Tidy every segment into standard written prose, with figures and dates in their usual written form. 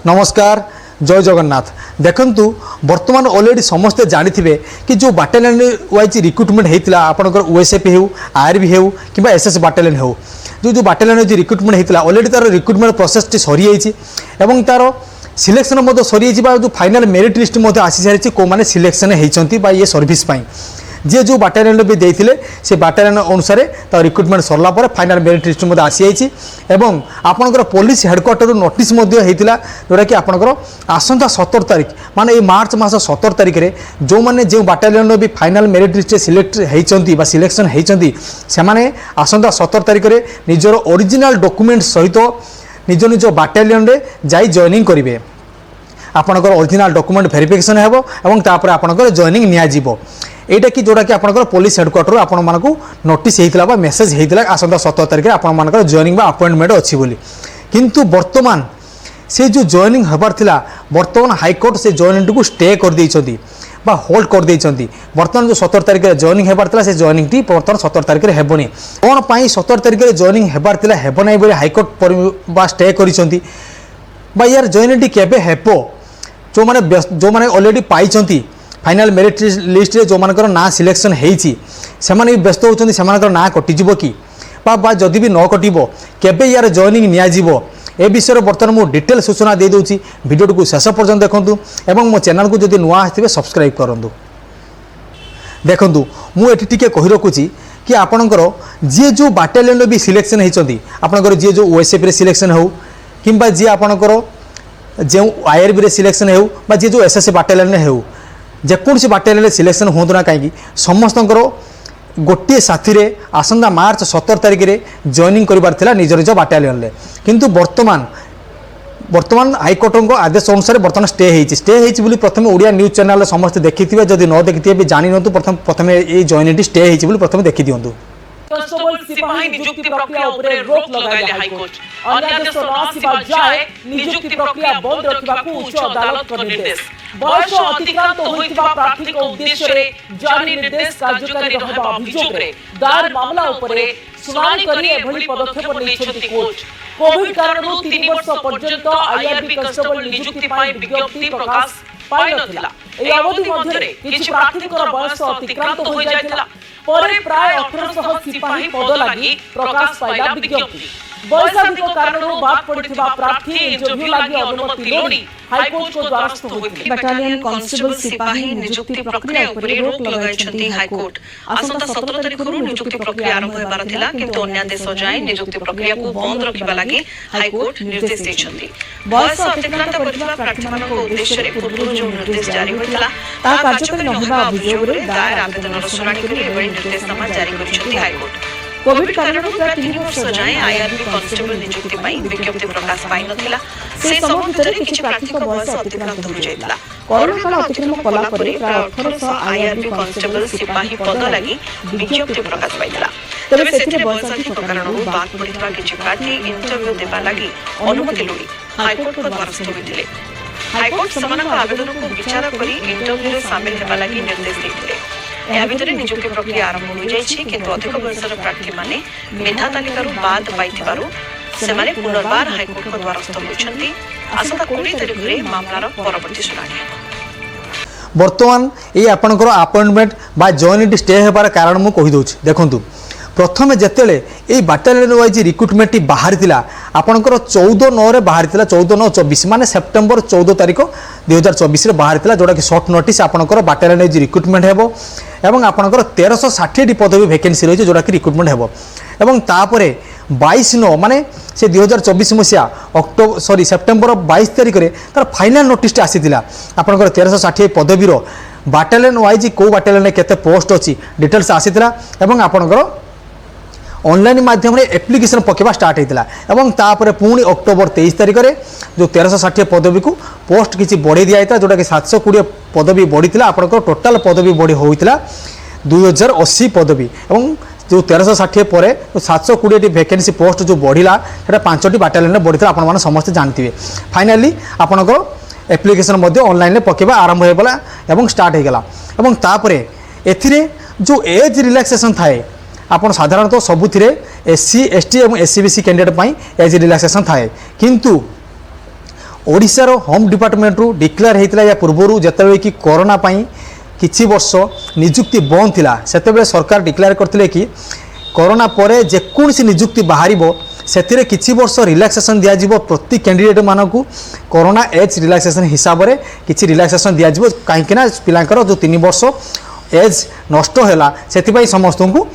नमस्कार जय जगन्नाथ। देखंतु वर्तमान ऑलरेडी समस्ते जानिथिबे कि जो बाटालियन वाइज रिक्रुटमेंट होता आपंकर ओएसएफ हो आरबी हो कि एसएस बाटालियन हो जो बाटालियन वाइज रिक्रुटमेंट होता ऑलरेडी तार रिक्रुटमेंट प्रोसेस सरी जाइए तार सिलेक्शन सरी जो फाइनाल मेरिट लिस्ट आसी सारी कौ मैंने सिलेक्शन होती ये सर्विस जी जो बाटालियन भी देते से बाटालियन अनुसार रिक्रुटमेंट सरला फाइनाल मेरिट लिस्ट आसी जाइए आपंकर पुलिस हेडक्वार्टर नोटिस होता जोटा कि आपंकर आसंता 17 तारीख माने मार्च मास 17 तारीख में जो मैंने जो बाटालियन भी फाइनाल मेरिट लिस्ट सिलेक्ट होती सिलेक्शन होती से आसंता 17 तारीख में निजर ओरिजिनल डॉक्यूमेंट सहित निज निज बाटालियन रे जाई जॉइनिंग करेंगे। आपंकर ओरिजिनल डॉक्यूमेंट वेरिफिकेशन होपर आपंकर जॉइनिंग नियाजिबो एटा कि जोटा कि आपंकर पुलिस हेडक्वार्टर आपण मानक नोटिस होता मेसेज होता आसंता 17 तारीख में आपण जॉइनिंग अपॉइंटमेंट अच्छी बोली किंतु वर्तमान से जो जॉइनिंग होबार थिला वर्तमान हाईकोर्ट से जॉइनिंग को स्टे कर देइछथि बा होल्ड कर देइछथि। वर्तमान जो 17 तारीख में जॉइनिंग होबार थिला से जॉइनिंग टी वर्तमान 17 तारीख में हेबोनी कोन पई 17 तारीख में जॉइनिंग होबार थिला हेबो नै बोली हाईकोर्ट बा स्टे करिसथि बा यार जॉइनिंग टी केबे हेबो जो माने ऑलरेडी पाइछथि फाइनाल मेरिट लिस्ट रे जो मानकर ना सिलेक्शन होती से व्यस्त होती से ना कटिज कि जदि भी न कटो केबे यार जॉइनिंग नियाजिबो ए विषय में बर्तमान मुझे डिटेल सूचना दे दूची वीडियो को शेष पर्यंत देखूँ और मो चैनल को जब नुआ आसते सब्सक्राइब करूँ। देखूँ मुझे टी कही रखुची कि आपणकर जी जो बाटालियन भी सिलेक्शन होती आपंकर जी जो ओएसएफ सिलेक्शन हो कि जी आपणकर जो आईआरबी सिलेक्शन हो जी जो एसएस बाटालियन हो जेकोसी बाटालियन सिलेक्शन हूँ ना कहीं समस्त गोटे साथी रे आसंता मार्च 17 तारीख में जॉइनिंग कर निज निज बाटालियन किंतु वर्तमान हाईकोर्ट आदेश अनुसार बर्तमान स्टे होती प्रथम ओडिया न्यूज चैनल समस्त देखी जदि न देखी भी जानी नु प्रथम ये जॉइनिंग स्टे होती प्रथम देखी दिंतु। कॉन्स्टेबल सिपाही नियुक्ति प्रक्रिया उपरे रोक लगाइले हाईकोर्ट अन्यादेश न सिबा जाय नियुक्ति प्रक्रिया बंद रखिबाकू उच्च अदालत को निर्देश बयस अतिक्रांत होइतिबा प्रार्थी को उद्देश्य रे जारी निर्देश कार्यकारी रहबा अभियोग रे दायर मामला उपरे सुनानी करी एभली पदक्षेप लेछथि कोर्ट। कोविड कारणରୁ 3 वर्ष पर्यंत आईआरबी कॉन्स्टेबल नियुक्ति पाई विज्ञप्ति प्रकाश पाई नथिला। एई अवधि मध्ये किछि प्रार्थीकर बयस अतिक्रांत होई जायतिला परे प्राय 1800 सिपाही पद लागि प्रकाश पाइला विज्ञप्ति बयसाधिक कारणରୁ बात पड़िथिबा प्रार्थी इंटरव्यू लागि अनुमति लोड़ी हाईकोर्ट को द्वारस्थ होइथिले। बटालियन कांस्टेबल सिपाही नियुक्ति प्रक्रिया उपरे रोक लगाइछथि हाईकोर्ट आसंता 17 तारिख रु नियुक्ति प्रक्रिया आरंभ हेबार थिला किंतु अन्यादेश जाय नियुक्ति प्रक्रिया को बंद रखिबा लागि हाईकोर्ट निर्देश दैछथि। बयस अतिक्रांत करथिबा प्रार्थीमानक उद्देश्य रे पूर्व जो निर्देश जारी होइतला ता कार्यकारी नहिबा अभियोग रे दायर आवेदनर सुनानी करी एबे निर्देशनामा जारी करिछथि हाईकोर्ट। कोविड कारणରୁ ପ୍ରାୟ 3 ବର୍ଷ ଯାଏ आईआरबी कांस्टेबल नियुक्ति ପାଇଁ विज्ञप्ति प्रकाश पाई नथिला से सब भितर किछि प्रार्थीक बयस अतिक्रांत हो जायतिला। कोरोना काल अतिक्रम कला परे प्राय 1800 आईआरबी कांस्टेबल सिपाही पद लागि विज्ञप्ति प्रकाश पाइला तबे सेथिरे बयसाधिक कारणରୁ बात पड़ितबा किछि प्रार्थी इंटरव्यू देबा लागि अनुमति लोड़ी हाईकोर्ट को द्वारस्थ होइथिले। हाईकोर्ट समानक आवेदन को विचार करी इंटरव्यू रे शामिल हेबा लागि निर्देश दैथिले। या भितर नियुक्ति प्रक्रिया आरंभ हो जाइछि किंतु अधिक बयसर प्रार्थी माने मेधा तालिकारु बाद पाइथिबारु सेमाने पुनर्बार हाईकोर्ट को द्वारस्थ होइछन्ति। आसंता 20 तारिख रे मामलार परवर्ती सुनानी हेबो। वर्तमान ये आपनकर अपॉइंटमेंट बा जॉइनिंग स्टे हेबार कारण मु कहि दोछि। देखंतु प्रथमे जेतेले ए बाटालियन वाइज रिक्रुटमेंट बाहर थिला आपनकर 14/9 रे बाहर थिला 14/9/24 माने सेप्टेम्बर 14 तारिख 2024 रे बाहर थिला जोटा कि शॉर्ट नोटिस आपनकर बाटालियन वाइज रिक्रुटमेंट हेबो एवं आपनकर 1360 टी पदवी वैकेंसी रही जोटा कि रिक्रुटमेंट हेबो एवं तापरे 22/9 माने से 2024 मसिया सेप्टेम्बर 22 तारिख रे तार फाइनल नोटिस आसीथिला आपनकर 1360 पदवी रो बाटालियन वाइज को बाटालियन केते पोस्ट अछि डिटेल्स आसीथिला एवं आपनकर ऑनलाइन माध्यम रे एप्लिकेशन पकेबा स्टार्ट होता एवं तापर पुणी अक्टोबर 23 तारिख में जो 1360 पदवी को पोस्ट किसी बढ़ी दिया जोटा कि 720 पदवी बढ़ी आपंकर टोटाल पदवी बढ़ी होता 2080 पदवी एवं जो 1360 पर 720 वैकेंसी पोस्ट जो बढ़ला से 5टी बाटालियन बढ़ी आप समस्ते जानते हैं। फाइनाली आपंकर एप्लिकेशन ऑनलाइन पकेबा आरंभ होगा एवं स्टार्ट होगा एवं तापर एथिरे जो एज रिलैक्सेशन थाए आपन साधारणतः सबुथिरे एससी एसटी और एससीबीसी कैंडिडेट एज रिलैक्सेशन थाए किंतु ओडिशार होम डिपार्टमेंट रु डिक्लेयर होता या पूर्वर जितेबाला कि कोरोना किछि वर्ष निजुक्ति बंद थिला सेतेबेले सरकार डिक्लेयर करथिले कि कोरोना परे जेकोसी निजुक्ति बाहर से किछि वर्ष रिलैक्सेशन दिया प्रति कैंडिडेट मानकू कोरोना एज रिलैक्सेशन हिसाब से किछि रिलैक्सेशन दिया कहीं पिलांकर जो 3 वर्ष एज नष्ट हैला सेतिपई समस्त को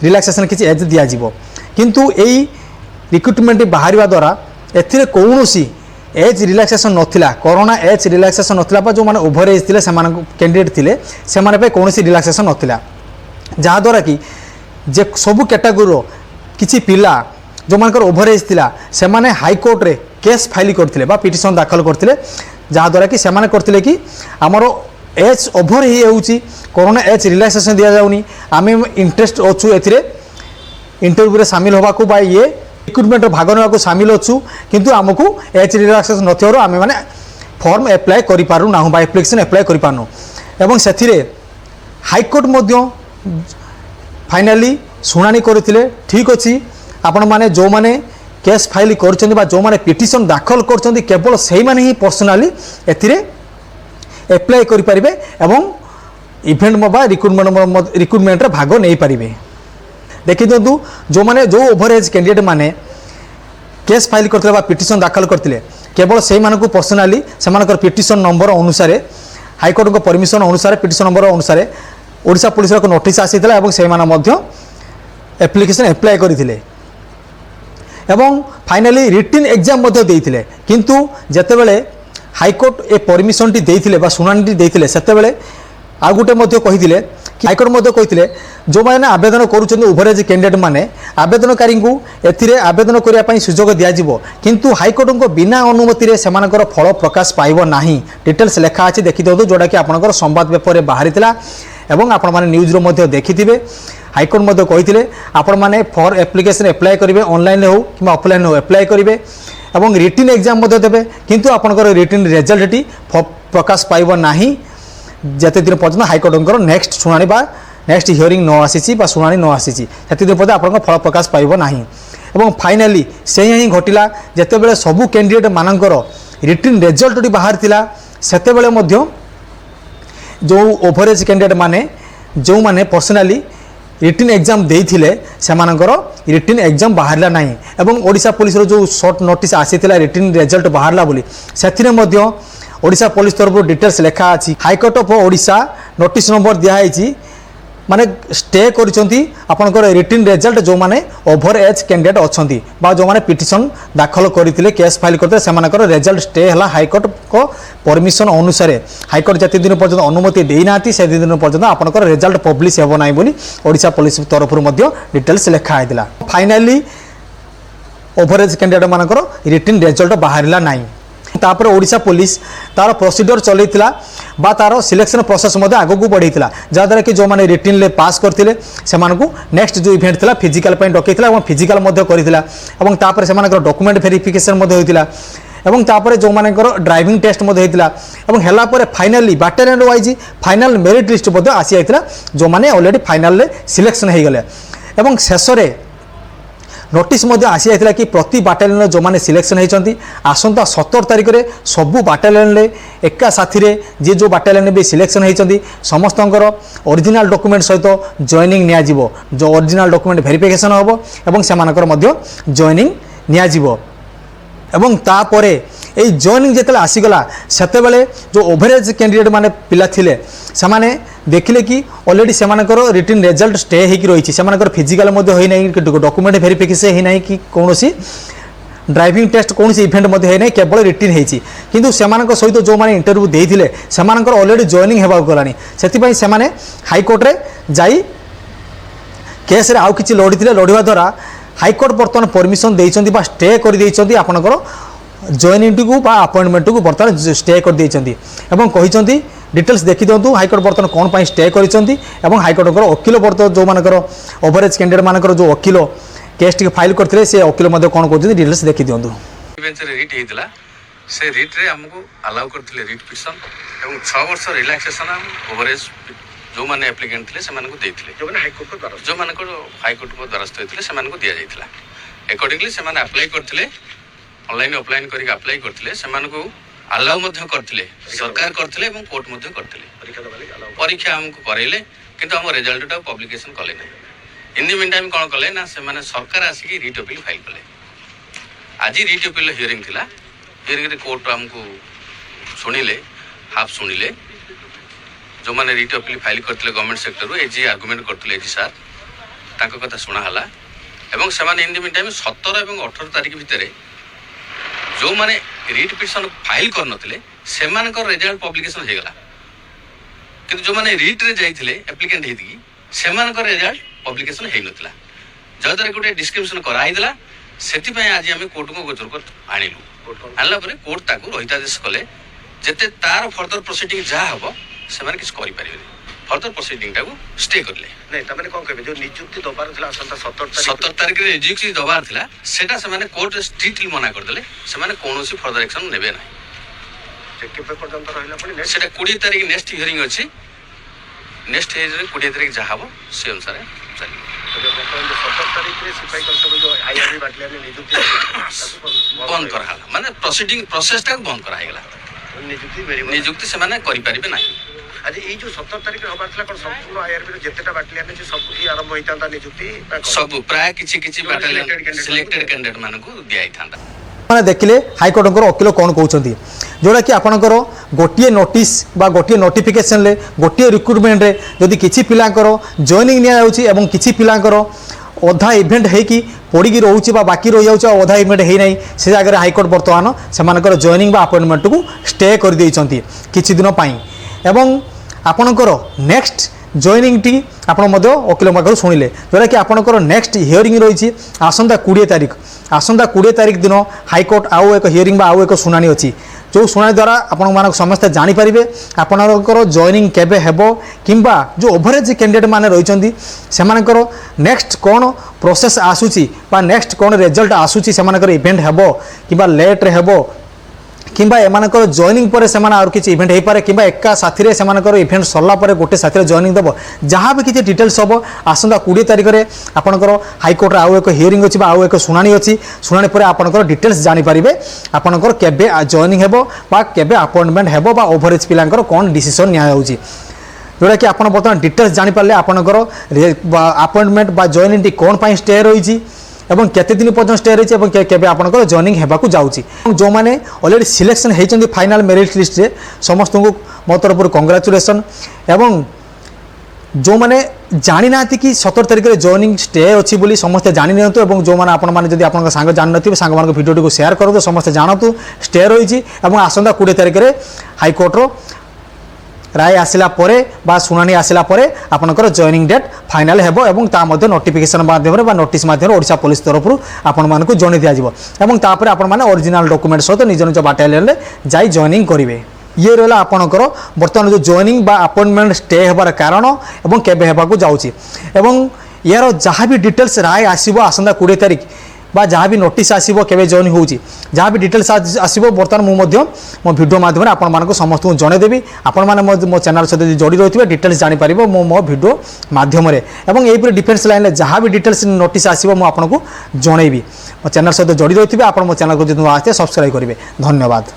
रिलैक्सेशन किछि एज दिया किंतु एई रिक्रुटमेंट बाहर द्वारा एथिरे कौनसी एज रिलैक्सेशन नथिला कोरोना एज रिलैक्सेशन नथिला जो माने ओभर एज थिले सेमान कैंडिडेट थिले सेमाने पे कौनसी रिलैक्सेशन नथिला जहाँ द्वारा कि जे सबु कैटेगोरी किछि पिला जो मानकर ओभर एज थिला सेमाने हाई कोर्ट रे केस फाइल करथिले बा पिटिशन दाखल करथिले जहाँ द्वारा कि सेमाने करथिले कि हमरो एज ओभर ही होउची कोरोना एज रिलैक्सेशन दिया जाउनी आमे इंटरेस्ट अछु एथिरे इंटरव्यू रे शामिल होबा को बा ये रिक्रुटमेंट भाग ना सामिल अच्छु किंतु आमको एज रिलैक्सेशन नथिबार आमे माने फॉर्म एप्लाय करि पारु ना बा एप्लिकेशन एप्लाय करि पारनु एवं सेथिरे हाई कोर्ट मध्य फाइनाली सुनानी करथिले ठीक अछि आपण माने जो माने केस फाइल करछन्ती बा जो माने पिटिशन दाखल करछन्ती केवल सेही माने ही पर्सनली एथिरे एप्लाय करि परिबे एवं इवेंट बा रिक्रुटमेंट रे भाग नै परिबे देखि दिंतु जो माने जो ओभर एज कैंडिडेट माने केस फाइल करथिले बा पिटिशन दाखल करथिले केवल सेही मानकू पर्सनली सेमानकर पिटिशन नंबर अनुसार हाईकोर्ट को परमिशन अनुसार पिटिशन नंबर अनुसार ओडिशा पुलिस रो नोटिस आसीथिला एवं सेही माने मध्य एप्लिकेशन एप्लाय करथिले एवं फाइनली रिटन एग्जाम मध्य देइथिले किंतु जेतेबेले हाईकोर्ट ए परमिशन टी देइथिले बा सुनानी देइथिले सेतेबेले आ गुटे मध्य कहिथिले हाईकोर्ट मध्य कहिथिले जो मैंने आवेदन करुछन ओभर एज कैंडिडेट माने आवेदनकारी को एथिरे आवेदन करिया पई सुजोग दिया जिवो किंतु हाईकोर्ट को बिना अनुमति रे सेमानकर फल प्रकाश पाइबो नाही डिटेल्स लेखा अछि देखि दो जोडा कि आपनकर संवाद पेपर रे बाहरितला एवं आपण माने न्यूज रो मध्य देखिथिबे हाईकोर्ट मध्य कहिथिले आपण माने फॉर एप्लिकेशन एप्लाय करिवे ऑनलाइन हो कि ऑफलाइन हो एप्लाय करिवे एवं रिटन एग्जाम मध्य देबे किंतु आपनकर रिटन रिजल्ट टी प्रकाश पाइबो नाही जते दिन पर्यंत हाईकोर्ट नेक्स्ट सुनानी बा नेक्स्ट हियरिंग न आसी शुणाणी न आसी से दिन पर्यटन आप फल प्रकाश पाइब ना एवं फाइनाली से ही घटिला जितेबाला सबू कैंडिडेट मानकर रिटन रिजल्ट बाहर थिला सेतेबेले मध्य जो ओभरेज कैंडिडेट माने जो माने पर्सनाली रिटन एग्जाम देइथिले सेमानकर रिटन एग्जाम बाहरला नाही एवं ओडिशा पुलिस रो जो शॉर्ट नोटिस आसीथिला रिटन रिजल्ट बाहरला बोली सेथिरे मध्य ओडिशा पुलिस तरफ डिटेल्स लेखा अछि high court of Odisha notice number दिया है माने स्टे करिसंती आपनकर रिटन रिजल्ट जो माने ओभर एज कैंडिडेट अछंती बा जो माने पिटिशन दाखल करथिले केस फाइल करथिले सेमानकर रिजल्ट स्टे हला हाईकोर्ट को परमिशन अनुसार हाईकोर्ट जति दिन पर्यंत अनुमति देई नाती से दिन पर्यंत आपनकर रिजल्ट पब्लिश हेबो नाही बोली ओडिशा पुलिस तरफ मध्य डिटेल्स लेखा आइदिला फाइनली ओभर एज कैंडिडेट मानकर रिटन रिजल्ट बाहरिला नाही तापर ओडिशा पुलिस तार प्रोसीडर चलैतिला बा तार सिलेक्शन प्रोसेस मध्य आगू बढ़ाइला जहाँद्वारा कि जो मैंने रिटन ले पास करते से नेक्स्ट जो इवेंट था फिजिकल डकईला और फिजिकल करता से डॉक्यूमेंट वेरिफिकेशन होता एवं तापर जो मानकर ड्राइविंग टेस्ट होता है finally battalion wise final merit list आसी जाता जो मैंने ऑलरेडी फाइनल सिलेक्शन हो गले एवं शेष नोटिस आसी जाता कि प्रति बाटालियन जो मैंने सिलेक्शन होती आसंता 17 तारिख में सबू बाटालियन एका साथी रे जी जो बाटालियन भी सिलेक्शन होती समस्त ओरिजिनल डॉक्यूमेंट सहित जॉइनिंग नियाजिवो जो ओरिजिनल डॉक्यूमेंट वेरिफिकेशन होबो एवं सेमानकर मध्य जॉइनिंग नियाजिवो एवं तापरे এই জয়নিং যেতলে আসিগলা সেতবেলে যে ওভারেজ ক্যান্ডিডেট মানে পিলা থিলে সেমানে দেখিলে কি অলরেডি সেমানকৰ রিটেন রেজল্ট স্টে হেকি রয়েছে সেমানকৰ ফিজিক্যাল মধ্যে হই নাই ডকুমেন্ট ভেরিফিকেশন হই নাই কি কোনসি ड्राइविंग टेस्ट कौन इवेंट है केवल रिटन होती किंतु सेमानक सहित जो मैंने इंटरव्यू देते सेमानकर ऑलरेडी जॉइनिंग होगा गलानी से हाईकोर्ट रे जाई केस रे आउ किछि लड़ीते लड़वा द्वारा हाईकोर्ट बर्तमान परमिशन देइछन्ती बा स्टे कर देइछन्ती आपनकर जॉइनिंग को अपॉइंटमेंट को बर्तमान स्टे कर देइछन्ती एवं कहिछन्ती डिटेल्स देखि दिंतु हाईकोर्ट बर्तमान कौन पाई स्टे करिछन्ती एवं हाईकोर्ट वकील बर्तमान जो मानकर ओवरेज कैंडिडेट मानकर जो वकील केस टी फाइल करते से वकील कौन कहते डिटेल्स देखी दिंतु बेंच रे रिट हेतिला से रिट रे हमको अलाउ करथिले रिट पिटिशन एवं 6 वर्ष रिलैक्सेशन हम ओवरेज जो माने एप्लिकेंट थिले से माने को देथिले जो माने हाईकोर्ट को द्वारा जो माने को हाईकोर्ट को द्वारस्थ हेतिले से माने को दिया जायतिला अकॉर्डिंगली से माने अप्लाई करथिले ऑनलाइन ऑफलाइन करके अप्लाई करथिले सेमान को अलाउ मध्य करथिले सरकार करथिले एवं कोर्ट मध्य करथिले परीक्षा हमको करैले किंतु हम रिजल्ट पब्लिकेशन कले ना इन द मीन टाइम कौन कले ना से सरकार आसिक रिट अपील फाइल कले आज रिट अपील हियरिंग थिला हियरिंग रे कोर्ट हमको शुणिले हाफ शुणिले जो मैंने रिट अपील फाइल करथिले गवर्नमेंट सेक्टर एजी आर्गुमेंट करथिले एजी सार ताको कथा सुना हला एवं से इन द मीन टाइम 17 और 18 तारीख भितर जो मैंने रिट पिटिशन फाइल कर नथिले सेमानकर रिजल्ट पब्लिकेशन हो गला किंतु जो मैंने रिट रे जाइथिले एप्लिकेंट हेति सेमानकर रिजल्ट पब्लिकेशन हो नथिला जदर गोटे डिस्क्रिप्शन कराई देला सेति पय आज हम कोर्ट को गोचर कर आनिलु आनला परे कोर्ट ताकू रहितादेश कले जेते तार फर्दर प्रोसीडिंग जा हबो सेमाने किछ करि परिबे फर्दर प्रोसीडिंग ताकू स्टे करले नहीं तमने कोन कहबे जो नियुक्ति दबार थिला असंता 17 तारिख रे नियुक्ति दबार थिला सेटा सेमाने कोर्ट स्ट्रिक्टली मना कर देले सेमाने कोनोसी फर्दर एक्शन नेबे ना केबे पर्यंत रहला पड़ी सेटा 20 तारिख नेक्स्ट हियरिंग अछि नेक्स्ट हियरिंग रे 20 तारिख जा हबो से अनुसार चली तो 17 तारीख रे सिपाही कांस्टेबल जो आईआरबी बाटलियन ने नियुक्ति बंद कर हाला माने प्रोसीडिंग प्रोसेस टा बंद करा हेगला नियुक्ति सेमाने करि परिबे नाही आज ये जो 17 तारीख रे हबार थिला कोन संपूर्ण आईआरबी रो जेतेटा बाटलियन ने सब की आरंभ होइतांता नियुक्ति सब प्राय किछि बाटलियन सिलेक्टेड कैंडिडेट मानकू दियाई थांता मैंने देखिले हाइकोर्ट वकिल कौन कहते जोटा कि आपणकर गोटे नोटिस बा गोटे नोटिफिकेशन ले गोटे रिक्रुटमेंट रे जदि किछि पिलांकर जॉइनिंग निया जाउछि एवं किछि पिलांकर अधा इवेंट हेकि पड़ी रोचे बाकी रही जाऊँ अधा इवेंट है ना से जगह हाइकोर्ट बर्तमान से जॉइनिंग बा अपॉइंटमेंट को स्टे कर देइछंती किछि दिन पाई एवं आपणकर नेक्स्ट जॉइनिंग टी आपण वकिल पाखु शुणिले जोटा कि आपणकर नेक्स्ट हियरिंग रही आसंता 20 तारीख दिन हाइकोर्ट आउ एक हियरिंग आउ एक शुणाणी अच्छी जो शुणाणी द्वारा आपण समस्ते जानीपारे आपणकर जॉइनिंग केबे हेबो किंबा जो ओवरेज कैंडिडेट माने रहिचंती सेमानकर नेक्स्ट कौन प्रोसेस आसूची बा नेक्स्ट कौन रिजल्ट आसूची सेमानकर इवेंट हेबो किंबा लेट रे हेबो किंबा एमानकर जॉइनिंग पर सेमान आर किछि इवेंट हे पारे किंबा एका साथी रे सेमानकर इवेंट सरला पर गोटे साथी रे जॉइनिंग दबो जहाँ भी किछि डिटेल्स हबो आसंता 20 तारिख रे आपणकर हाइकोर्ट आउ एक हियरिंग अछि बा आउ एक शुणाणी अछि शुणाणी पर आपणकर डिटेल्स जानि परिबे आपणकर केबे जॉइनिंग हेबो बा केबे अपॉइंटमेंट हेबो बा ओवरेज पिलांकर कोन डिसीजन निया जाउछि जोटा कि आपन बर्तमान डिटेल्स जानि पारले आपणकर अपॉइंटमेंट बा जॉइनिंग टी कोन पई स्टे रहिछि एवं केते दिन पर्यंत स्टे रही है केबे आपनकर जॉइनिंग हेबाकू जाउची जो माने ऑलरेडी सिलेक्शन हेचंदी फाइनल मेरिट लिस्ट रे समस्त को मो तरफ कांग्रेचुलेशन एवं जो माने जानी ना कि 17 तारिख रे जॉइनिंग स्टे अच्छी बोली समस्त जानी नियंतु एवं जो माने आपण माने जदि आपन संग जान नथिबे संग मान वीडियो को शेयर करदो समस्त जानतु स्टे रही एवं आसंता 20 तारिख रे हाईकोर्ट रो राय आसिला परे बा शुणाणी आसिला परे आपनकर जॉइनिंग डेट फाइनल हेबो एवं ता मध्ये नोटिफिकेशन माध्यम रे बा नोटिस माध्यम रे ओडिशा पुलिस तरफ आपण मानकु जणे दिया जिवो एवं ता परे आपण माने ओरिजिनल डॉक्यूमेंट सहित निज निज बाटालियन रे जाई जॉइनिंग करिवे ये रहला आपनकर वर्तमान जो जॉइनिंग बा अपॉइंटमेंट स्टे हेबार कारण एवं केबे हेबाकु जाउची एवं यार जहाँ भी डिटेल्स राय आसीबो आसंता 20 तारिख बा जहाँ भी नोटिस आसीबो केबे जॉइन होउची जहाँ भी डिटेल्स आसीबो वर्तमान मो मध्य मो वीडियो माध्यम रे आपण मानको समस्त को जणे देबी आपण माने मो चैनल सहित जोड़ी रहितबे डिटेल्स जानि परिबो मो वीडियो माध्यम रे एवं एई पर डिफेंस लाइन ले जहाँ भी डिटेल्स नोटिस आसीबो मो आपनको जणेबी मो चैनल सहित जोड़ी रहितबे आपण मो चैनल को जदि आते सब्सक्राइब करिवे धन्यवाद।